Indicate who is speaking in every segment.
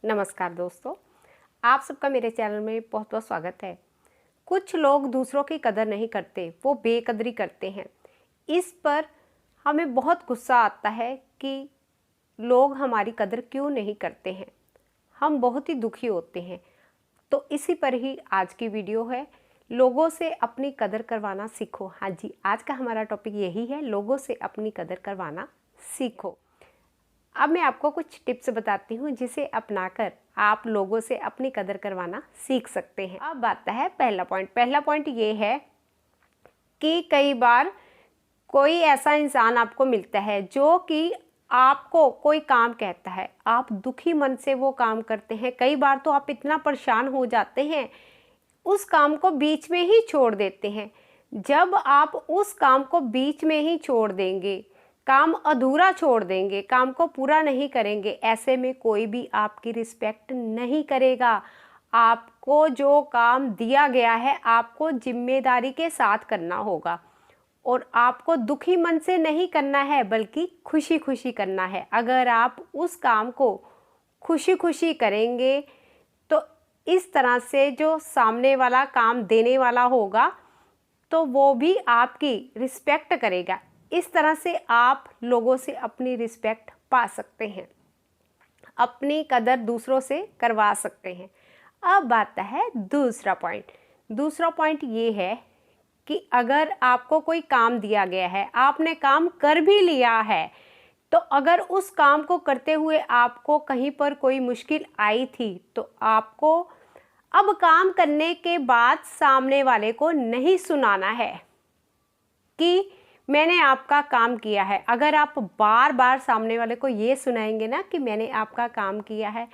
Speaker 1: नमस्कार दोस्तों, आप सबका मेरे चैनल में बहुत बहुत स्वागत है। कुछ लोग दूसरों की कदर नहीं करते, वो बेकदरी करते हैं। इस पर हमें बहुत गुस्सा आता है कि लोग हमारी कदर क्यों नहीं करते हैं। हम बहुत ही दुखी होते हैं। तो इसी पर ही आज की वीडियो है, लोगों से अपनी कदर करवाना सीखो। हाँ जी, आज का हमारा टॉपिक यही है, लोगों से अपनी कदर करवाना सीखो। अब मैं आपको कुछ टिप्स बताती हूँ जिसे अपनाकर आप लोगों से अपनी कदर करवाना सीख सकते हैं। अब आता है पहला पॉइंट ये है कि कई बार कोई ऐसा इंसान आपको मिलता है जो कि आपको कोई काम कहता है, आप दुखी मन से वो काम करते हैं। कई बार तो आप इतना परेशान हो जाते हैं, उस काम को बीच में ही छोड़ देते हैं। जब आप उस काम को बीच में ही छोड़ देंगे, काम अधूरा छोड़ देंगे, काम को पूरा नहीं करेंगे, ऐसे में कोई भी आपकी रिस्पेक्ट नहीं करेगा। आपको जो काम दिया गया है, आपको जिम्मेदारी के साथ करना होगा और आपको दुखी मन से नहीं करना है, बल्कि खुशी खुशी करना है। अगर आप उस काम को खुशी खुशी करेंगे तो इस तरह से जो सामने वाला काम देने वाला होगा तो वो भी आपकी रिस्पेक्ट करेगा। इस तरह से आप लोगों से अपनी रिस्पेक्ट पा सकते हैं, अपनी कदर दूसरों से करवा सकते हैं। अब आता है दूसरा पॉइंट ये है कि अगर आपको कोई काम दिया गया है, आपने काम कर भी लिया है, तो अगर उस काम को करते हुए आपको कहीं पर कोई मुश्किल आई थी तो आपको अब काम करने के बाद सामने वाले को नहीं सुनाना है कि मैंने आपका काम किया है। अगर आप बार बार सामने वाले को ये सुनाएंगे ना कि मैंने आपका काम किया है,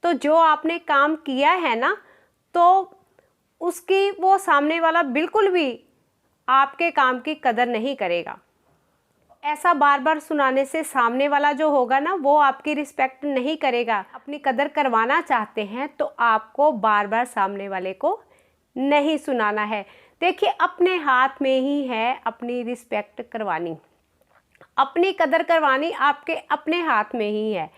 Speaker 1: तो जो आपने काम किया है ना, तो उसकी वो सामने वाला बिल्कुल भी आपके काम की कदर नहीं करेगा। ऐसा बार बार सुनाने से सामने वाला जो होगा ना, वो आपकी रिस्पेक्ट नहीं करेगा। अपनी कदर करवाना चाहते हैं तो आपको बार बार सामने वाले को नहीं सुनाना है। देखिए, अपने हाथ में ही है अपनी रिस्पेक्ट करवानी, अपनी कदर करवानी आपके अपने हाथ में ही है।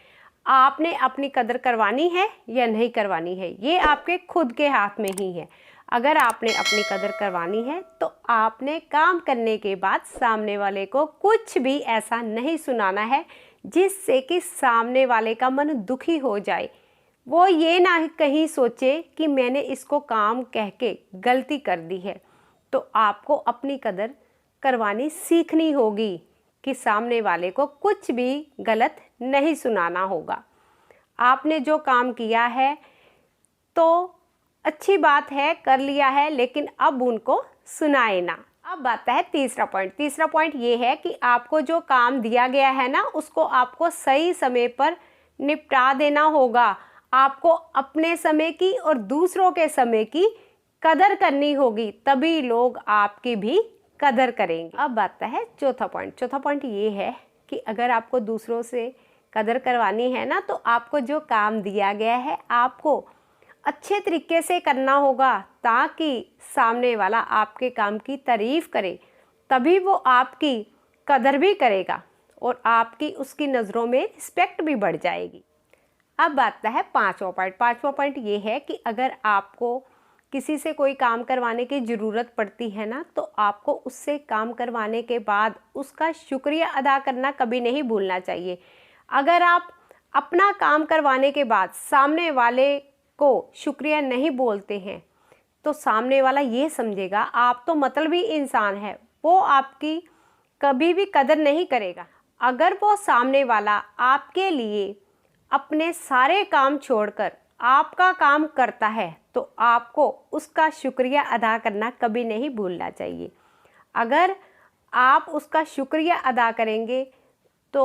Speaker 1: आपने अपनी कदर करवानी है या नहीं करवानी है, ये आपके खुद के हाथ में ही है। अगर आपने अपनी कदर करवानी है तो आपने काम करने के बाद सामने वाले को कुछ भी ऐसा नहीं सुनाना है जिससे कि सामने वाले का मन दुखी हो जाए। वो ये ना कहीं सोचे कि मैंने इसको काम कह के गलती कर दी है। तो आपको अपनी कदर करवानी सीखनी होगी कि सामने वाले को कुछ भी गलत नहीं सुनाना होगा। आपने जो काम किया है तो अच्छी बात है, कर लिया है, लेकिन अब उनको सुनाए ना। अब आता है तीसरा पॉइंट ये है कि आपको जो काम दिया गया है ना, उसको आपको सही समय पर निपटा देना होगा। आपको अपने समय की और दूसरों के समय की कदर करनी होगी, तभी लोग आपकी भी कदर करेंगे। अब आता है चौथा पॉइंट ये है कि अगर आपको दूसरों से कदर करवानी है ना, तो आपको जो काम दिया गया है आपको अच्छे तरीके से करना होगा, ताकि सामने वाला आपके काम की तारीफ करे, तभी वो आपकी कदर भी करेगा और आपकी उसकी नज़रों में रिस्पेक्ट भी बढ़ जाएगी। अब आता है पांचवा पॉइंट ये है कि अगर आपको किसी से कोई काम करवाने की ज़रूरत पड़ती है ना, तो आपको उससे काम करवाने के बाद उसका शुक्रिया अदा करना कभी नहीं भूलना चाहिए। अगर आप अपना काम करवाने के बाद सामने वाले को शुक्रिया नहीं बोलते हैं तो सामने वाला ये समझेगा आप तो मतलबी इंसान है, वो आपकी कभी भी कदर नहीं करेगा। अगर वो सामने वाला आपके लिए अपने सारे काम छोड़कर आपका काम करता है तो आपको उसका शुक्रिया अदा करना कभी नहीं भूलना चाहिए। अगर आप उसका शुक्रिया अदा करेंगे तो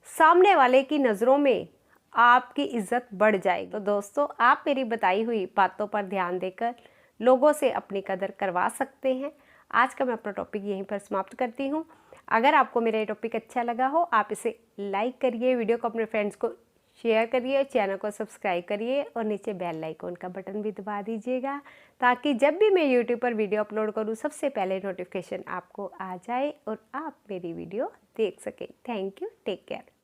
Speaker 1: सामने वाले की नज़रों में आपकी इज्जत बढ़ जाएगी। तो दोस्तों, आप मेरी बताई हुई बातों पर ध्यान देकर लोगों से अपनी कदर करवा सकते हैं। आज का मैं अपना टॉपिक यहीं पर समाप्त करती हूँ। अगर आपको मेरा ये टॉपिक अच्छा लगा हो, आप इसे लाइक करिए, वीडियो को अपने फ्रेंड्स को शेयर करिए, चैनल को सब्सक्राइब करिए और नीचे बेल आइकन का बटन भी दबा दीजिएगा, ताकि जब भी मैं यूट्यूब पर वीडियो अपलोड करूँ सबसे पहले नोटिफिकेशन आपको आ जाए और आप मेरी वीडियो देख सकें। Thank you, take care.